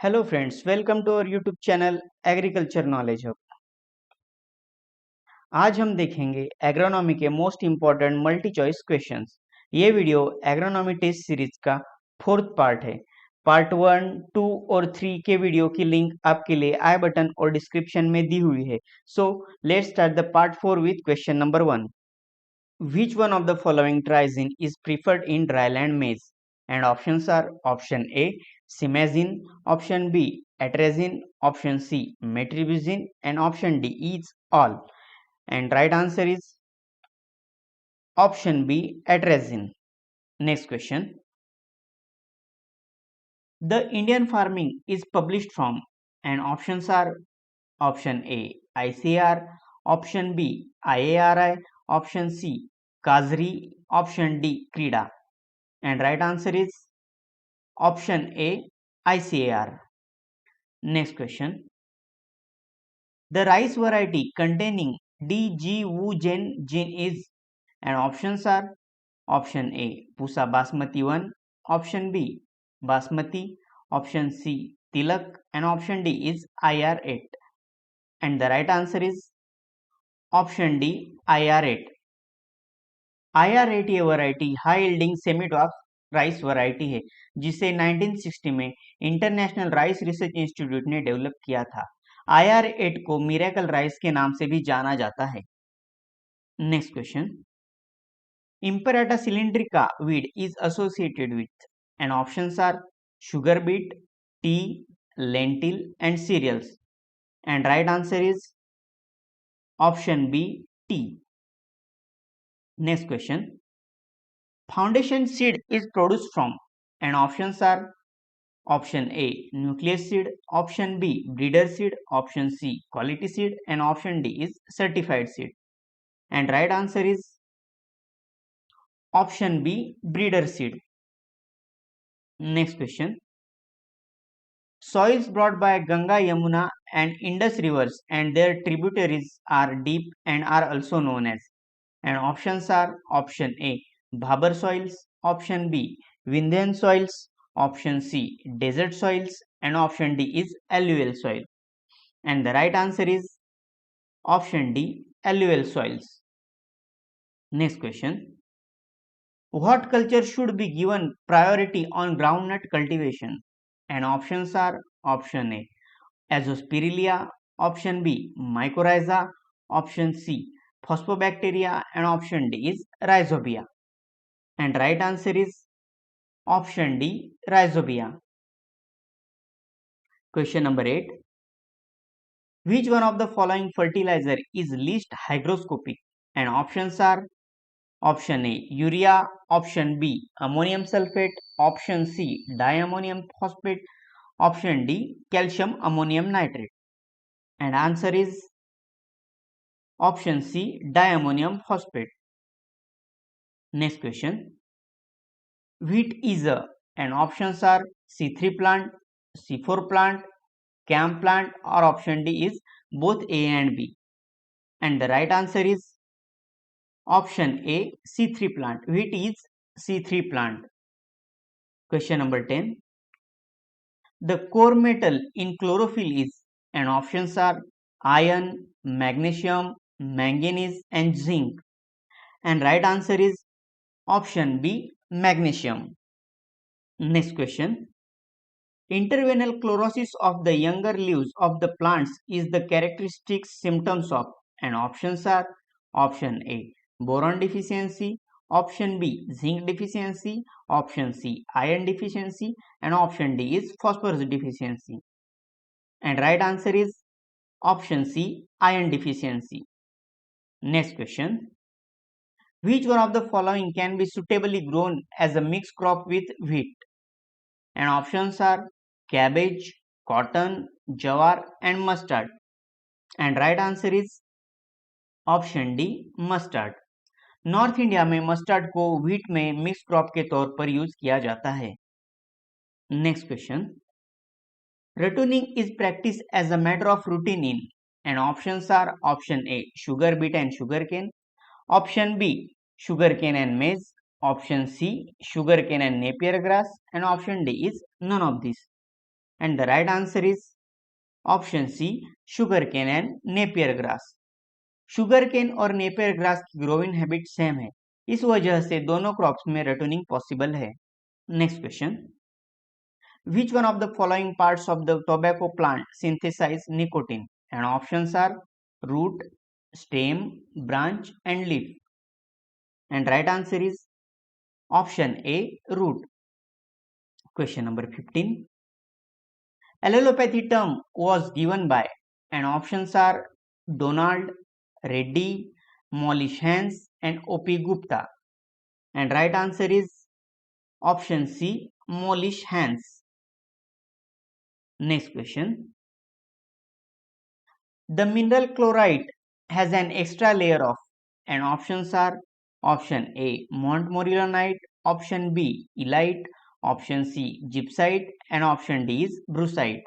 Hello friends, welcome to our YouTube channel agriculture knowledge hub. आज हम देखेंगे agronomy के most important multi choice questions. ये video agronomy test series का fourth part है। Part 1, 2 और 3 के वीडियो की लिंक आपके लिए आई बटन और डिस्क्रिप्शन में दी हुई है। So let's start the part 4 with question number 1। Which one of the following triazine is preferred in dryland maize? And options are option A, simazine, option B, atrazine, option C, metribuzin, and option D is all. And right answer is option B, atrazine. Next question. The Indian farming is published from, and options are option A, ICAR, option B, IARI, option C, Kazri, option D, Krida. And right answer is option A, ICAR. Next question. The rice variety containing DGWGen gene is, and options are option A, Pusa Basmati 1, option B, Basmati, option C, Tilak, and option D is IR8. And the right answer is option D, IR8. IR8 ये variety high yielding semi dwarf rice variety है जिसे 1960 में international rice research institute ने develop किया था। IR8 को miracle rice के नाम से भी जाना जाता है। Next question. Imperata cylindrica weed is associated with, and options are sugar beet, tea, lentil, and cereals. And right answer is option B, tea. Next question. Foundation seed is produced from, and options are option A, nucleus seed, option B, breeder seed, option C, quality seed, and option D is certified seed. And right answer is option B, breeder seed. Next question. Soils brought by Ganga, Yamuna, and Indus rivers and their tributaries are deep and are also known as. And options are option A, Bhabar soils, option B, Vindhyan soils, option C, desert soils, and option D is alluvial soil. And the right answer is option D, alluvial soils. Next question. What culture should be given priority on groundnut cultivation? And options are option A, Azospirillea, option B, Mycorrhiza, option C, Phosphobacteria, and option D is Rhizobia. And right answer is option D, Rhizobia. Question number 8. Which one of the following fertilizer is least hygroscopic? And options are option A, urea, option B, ammonium sulfate, option C, diammonium phosphate, option D, calcium ammonium nitrate. And answer is option C, diammonium phosphate. Next question. Wheat is a, and options are C3 plant, C4 plant, CAM plant, or option D is both A and B. And the right answer is option A, C3 plant. Wheat is C3 plant. Question number 10. The core metal in chlorophyll is, and options are iron, magnesium, manganese, and zinc. And right answer is option B, magnesium. Next question. Interveinal chlorosis of the younger leaves of the plants is the characteristic symptoms of, and options are option A, boron deficiency, option B, zinc deficiency, option C, iron deficiency, and option D is phosphorus deficiency. And right answer is option C, iron deficiency. Next question. Which one of the following can be suitably grown as a mixed crop with wheat? And options are cabbage, cotton, jawar, and mustard. And right answer is option D, mustard. North India में mustard को wheat में mix crop के तौर पर use किया जाता है। Next question. Ratooning is practice as a matter of routine in, and options are option A, sugar beet and sugarcane, option B, sugarcane and maize, option C, sugarcane and napier grass, and option D is none of these. And the right answer is option C, sugarcane and Napier grass. Sugarcane और Napier grass की growing habit same है, इस वजह से दोनों crops में रटूनिंग possible है. Next question. Which one of the following parts of the tobacco plant synthesize nicotine? And options are root, stem, branch and leaf. And right answer is option A, root. Question number 15. Allelopathy term was given by, and options are Donald, Reddy, Molish Hans and O.P. Gupta. And right answer is option C, Molish Hans. Next question. The mineral chloride has an extra layer of, and options are option A, Montmorillonite, option B, Elite, option C, Gypsite and option D is Brucite.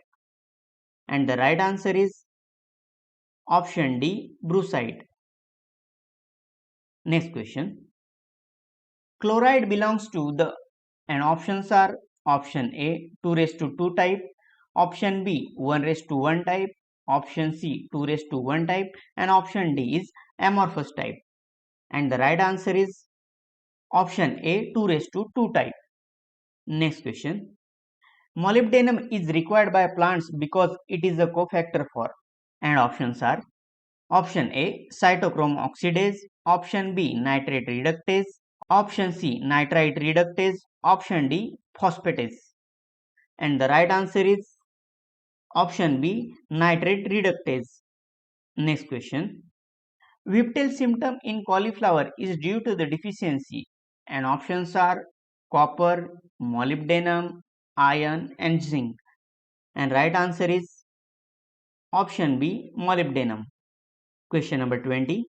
And the right answer is option D, Brucite. Next question. Chloride belongs to the, and options are option A, 2 raised to 2 type, option B, 1 raised to 1 type, option C, 2 raised to 1 type and option D is amorphous type. And the right answer is option A, 2 raised to 2 type. Next question. Molybdenum is required by plants because it is a cofactor for, and options are option A, cytochrome oxidase, option B, nitrate reductase, option C, nitrite reductase, option D, phosphatase. And the right answer is option B, nitrate reductase. Next question. Whiptail symptom in cauliflower is due to the deficiency, and options are copper, molybdenum, iron and zinc. And right answer is option B, molybdenum. Question number 20.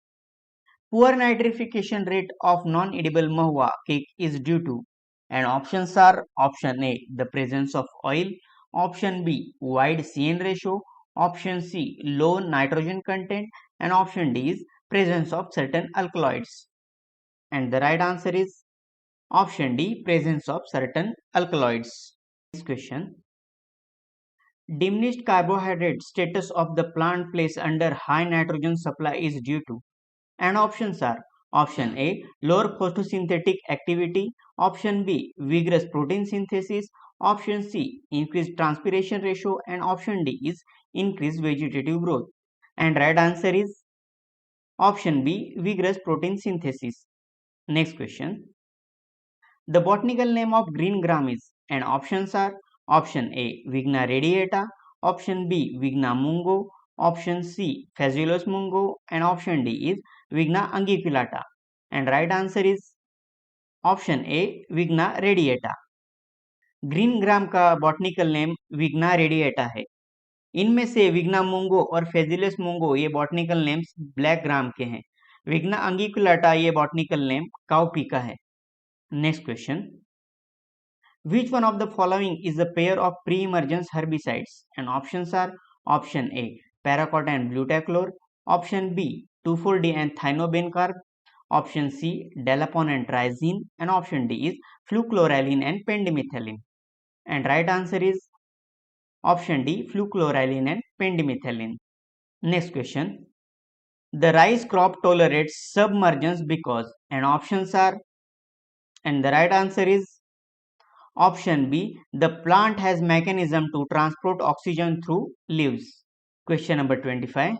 Poor nitrification rate of non-edible mahua cake is due to, and options are option A, the presence of oil, option B, wide CN ratio, option C, low nitrogen content and option D is presence of certain alkaloids. And the right answer is option D, presence of certain alkaloids. Next question. Diminished carbohydrate status of the plant placed under high nitrogen supply is due to, and options are option A, lower photosynthetic activity, option B, vigorous protein synthesis, option C, increased transpiration ratio and option D is increased vegetative growth. And right answer is option B, vigorous protein synthesis. Next question. The botanical name of green gram is, and options are option A, Vigna radiata, option B, Vigna mungo, option C, Phaseolus mungo and option D is Vigna unguiculata. And right answer is option A, Vigna radiata. Green gram का botanical name विग्ना radiata है. इनमें से विग्ना मुंगो और फेजिलस मुंगो ये botanical names black gram के हैं. विग्ना अंगिकुलाटा ये botanical name cowpea का है. Next question. Which one of the following is a pair of pre-emergence herbicides? And options are option A, paraquat and blutaclor, option B, 2,4-D and thienobencarb, option C, dalapon and triazine, and option D is flucloraline and pendimethalin. And right answer is option D, flucloraline and pendimethalin. Next question. The rice crop tolerates submergence because, and options are, and the right answer is option B, the plant has mechanism to transport oxygen through leaves. Question number 25.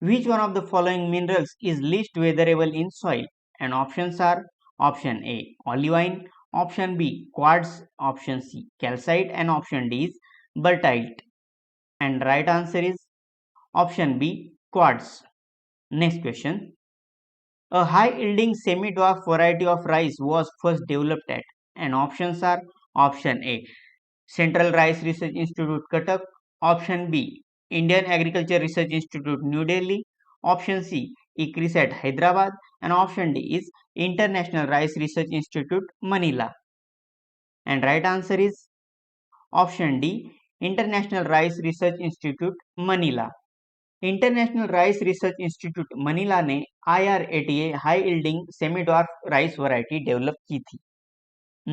Which one of the following minerals is least weatherable in soil? And options are option A, olivine, option B, quartz, option C, calcite and option D is bertite. And right answer is option B, quartz. Next question. A high-yielding semi-dwarf variety of rice was first developed at, and options are option A, Central Rice Research Institute, Cuttack, option B, Indian Agriculture Research Institute, New Delhi, option C, ICRIS at Hyderabad, and option D is International Rice Research Institute, Manila. And right answer is option D, International Rice Research Institute, Manila. International rice research institute Manila ने IRATA high yielding semi dwarf rice variety develop की थी.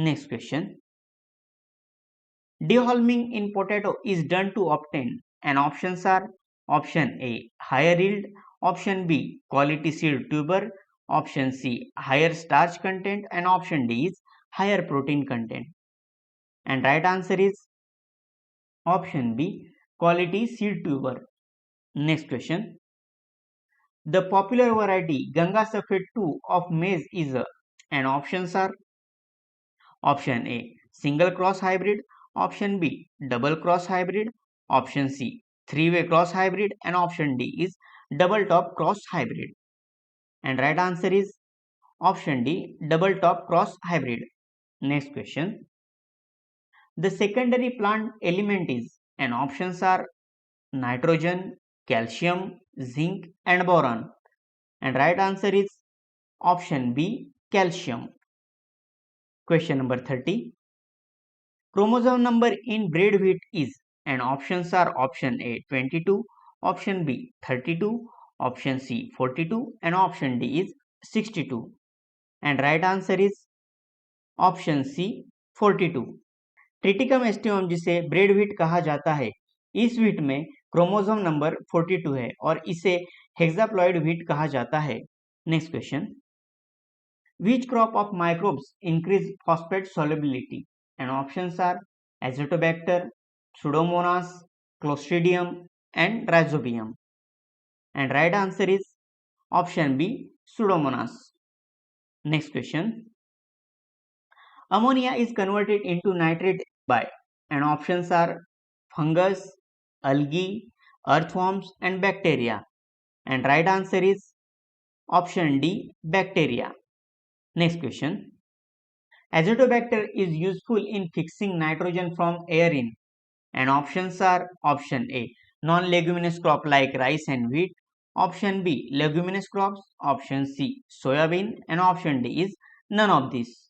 Next question. Deholming in potato is done to obtain, and options are option A higher yield, option B quality seed tuber, option C higher starch content, and option D is higher protein content. And right answer is option B quality seed tuber. Next question. The popular variety Ganga Safed 2 of maize is a, and options are option A single cross hybrid, option B double cross hybrid, option C three-way cross hybrid, and option D is double top cross hybrid. And right answer is option D double top cross hybrid. Next question. The secondary plant element is, and options are nitrogen, calcium, zinc, and boron. And right answer is option B calcium. Question number 30. Chromosome number in bred wheat is, and options are option A 22, option B 32, option C 42, and option D is 62. And right answer is option C 42. Triticum aestivum जिसे bread wheat कहा जाता है, इस wheat में chromosome number 42 है और इसे hexaploid wheat कहा जाता है. Next question. Which crop of microbes increase phosphate solubility? And options are Azotobacter, Pseudomonas, Clostridium, and Rhizobium. And right answer is option B, Pseudomonas. Next question. Ammonia is converted into nitrate by, and options are fungus, algae, earthworms, and bacteria. And right answer is option D, bacteria. Next question. Azotobacter is useful in fixing nitrogen from air in, and options are option A non-leguminous crop like rice and wheat, option B leguminous crops, option C soybean, and option D is none of these.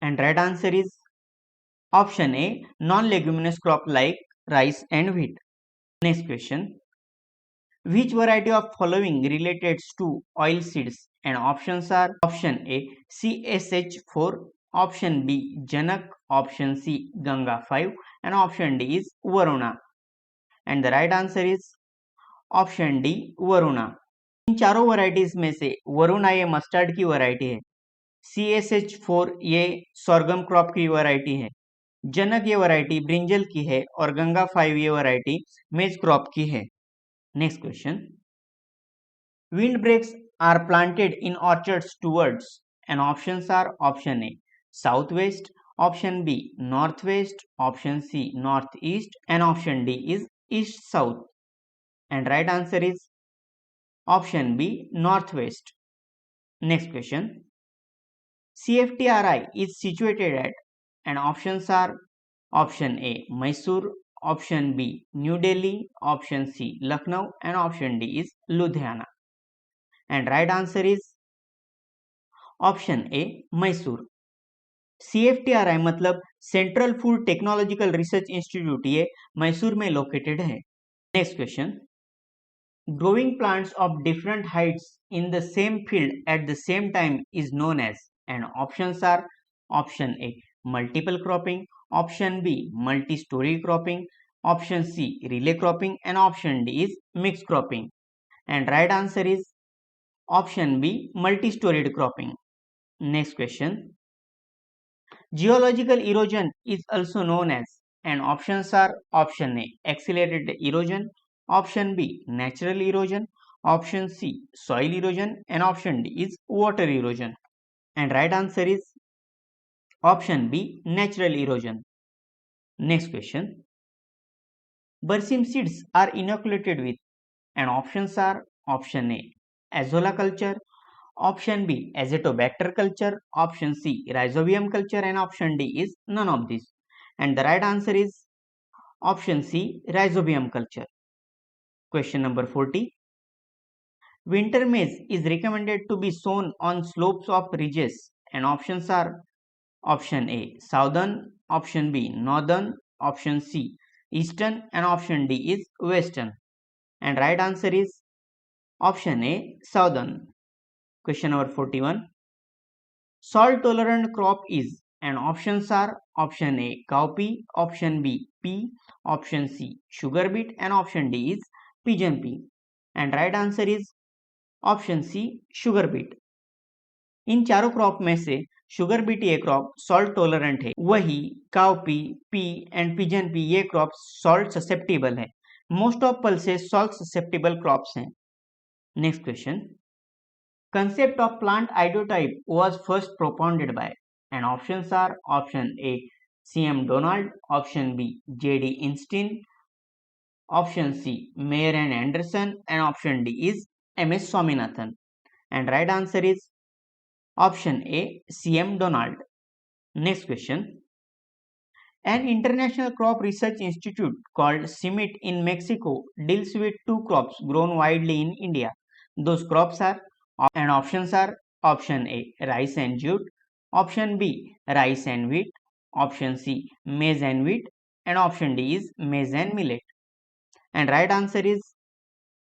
And right answer is option A non-leguminous crop like rice and wheat. Next question. Which variety of following relates to oil seeds? And options are option A CSH4, option B Janak, option C Ganga 5, and option D is Varuna. And the right answer is option D Varuna. इन चारों varieties में से वरुणा ये mustard की variety है, CSH4 ये sorghum crop की variety है, जनक ये वैरायटी ब्रिंजल की है और गंगा 5 ये वैरायटी मेज क्रॉप की है. Next question. Windbreaks are planted in orchards towards, and options are option A southwest, option B northwest, option C northeast, and option D is east south. And right answer is option B northwest. Next question. CFTRI is situated at, and options are option A Mysore, option B New Delhi, option C Lucknow, and option D is Ludhiana. And right answer is option A Mysore. CFTRI मतलब central food technological research institute, ये मैसूर में located है. Next question. Growing plants of different heights in the same field at the same time is known as, and options are option A multiple cropping, option B multi storey cropping, option C relay cropping, and option D is mix cropping. And right answer is option B multi-storied cropping. Next question. Geological erosion is also known as, and options are option A accelerated erosion, option B natural erosion, option C soil erosion, and option D is water erosion. And right answer is option B natural erosion. Next question. Bersim seeds are inoculated with, and options are option A Azolla culture, option B Azotobacter culture, option C Rhizobium culture, and option D is none of these. And the right answer is option C Rhizobium culture. Question number 40. Winter maize is recommended to be sown on slopes of ridges, and options are option A southern, option B northern, option C eastern, and option D is western. And right answer is option A southern. Question number 41. Salt tolerant crop is, and options are option A cowpea, option B pea, option C sugar beet and option D is pigeon pea. And right answer is option C sugar beet. इन चारों crop में से sugar beet ये crop salt tolerant है, वही cowpea, pea and pigeon pea ये crop salt susceptible है। Most of pulses salt susceptible crops हैं। Next question, concept of plant idiotype was first propounded by, and options are option A C.M. Donald, option B J.D. Einstein, option C Mayer and Anderson, and option D is M.S. Swaminathan. And right answer is option A C.M. Donald. Next question, an international crop research institute called CIMMYT in Mexico deals with two crops grown widely in India. Those crops are, and options are option A rice and jute, option B rice and wheat, option C maize and wheat, and option D is maize and millet. And right answer is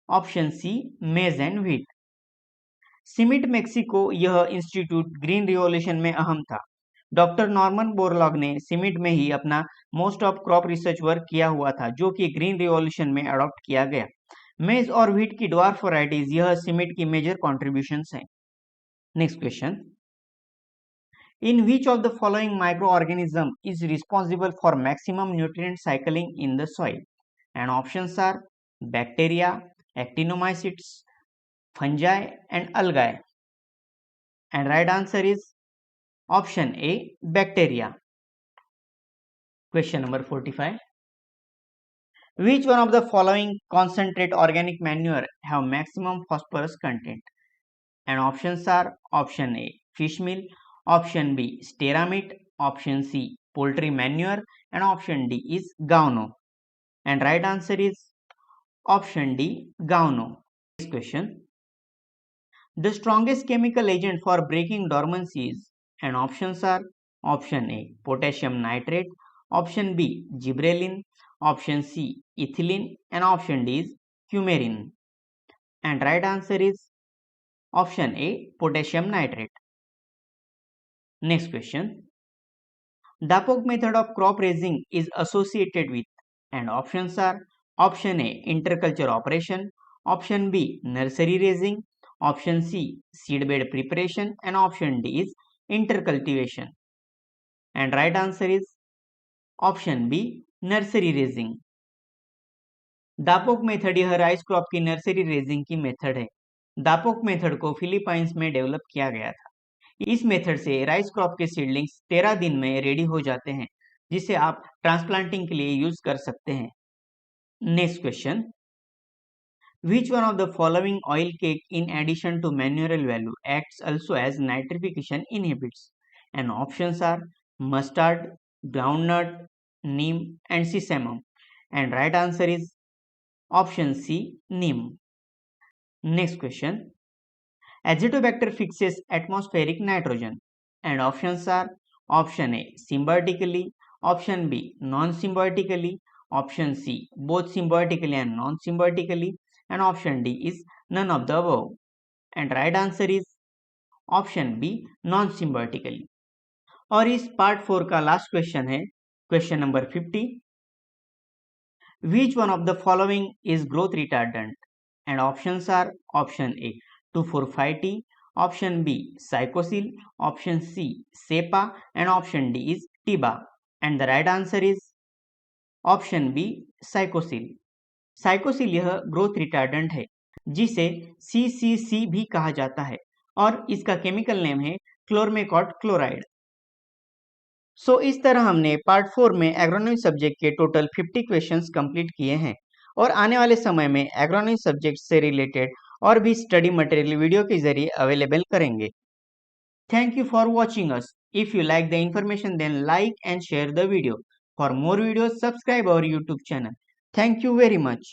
option C maize and wheat. CIMMYT Mexico यह institute green revolution में अहम था। Doctor Norman Borlaug ने CIMMYT में ही अपना most of crop research work किया हुआ था, जो कि ग्रीन रिवॉल्यूशन में अडॉप्ट किया गया। मेज और व्हीट की ड्वार्फ वैरायटीज यह CIMMYT की मेजर कॉन्ट्रीब्यूशंस हैं। Next question, in which of the following microorganism is responsible for maximum nutrient cycling in the soil? And options are bacteria, actinomycetes, fungi and algae. And right answer is option A bacteria. Question number 45, which one of the following concentrate organic manure have maximum phosphorus content? And options are option A fish meal, option B stearamite, option C poultry manure, and option D is guano. And right answer is option D guano. Next question, the strongest chemical agent for breaking dormancy is, and options are option A potassium nitrate, option B gibberellin, option C ethylene, and option D is coumarin. And right answer is option A potassium nitrate. Next question, Dapog method of crop raising is associated with, and options are option A interculture operation, option B nursery raising, option C seedbed preparation, and option D is intercultivation. And right answer is option B nursery raising. Dapog method यह rice crop की nursery raising की method है। Dapog method को Philippines में develop किया गया था। इस मेथड से राइस क्रॉप के सीडलिंग्स 13 दिन में रेडी हो जाते हैं, जिसे आप ट्रांसप्लांटिंग के लिए यूज कर सकते हैं। Next question, which one of the following oil cake in addition to mineral value acts also as nitrification inhibits? And options are mustard, groundnut, neem, and sesame. And right answer is option C neem. Next question, Azotobacter fixes atmospheric nitrogen. And options are option A symbiotically, option B non-symbiotically, option C both symbiotically and non-symbiotically, and option D is none of the above. And right answer is option B non-symbiotically. और इस part 4 का last question है question number 50, which one of the following is growth retardant? And options are option A 2,4,5-T, option B Psychosil, option C Cepa, and option D is Tiba. And the right answer is option B Psychosil. साइकोसिल यह growth retardant है, जिसे CCC भी कहा जाता है, और इसका chemical name है क्लोरमेकॉट क्लोराइड। सो इस तरह हमने पार्ट 4 में एग्रोनॉमी सब्जेक्ट के टोटल 50 क्वेश्चंस कंप्लीट किए हैं, और आने वाले समय में एग्रोनॉमी सब्जेक्ट से रिलेटेड और भी स्टडी मटेरियल वीडियो के जरिए अवेलेबल करेंगे। Thank you for watching us. If you like the information then like and share the video. For more video subscribe our YouTube channel. Thank you very much.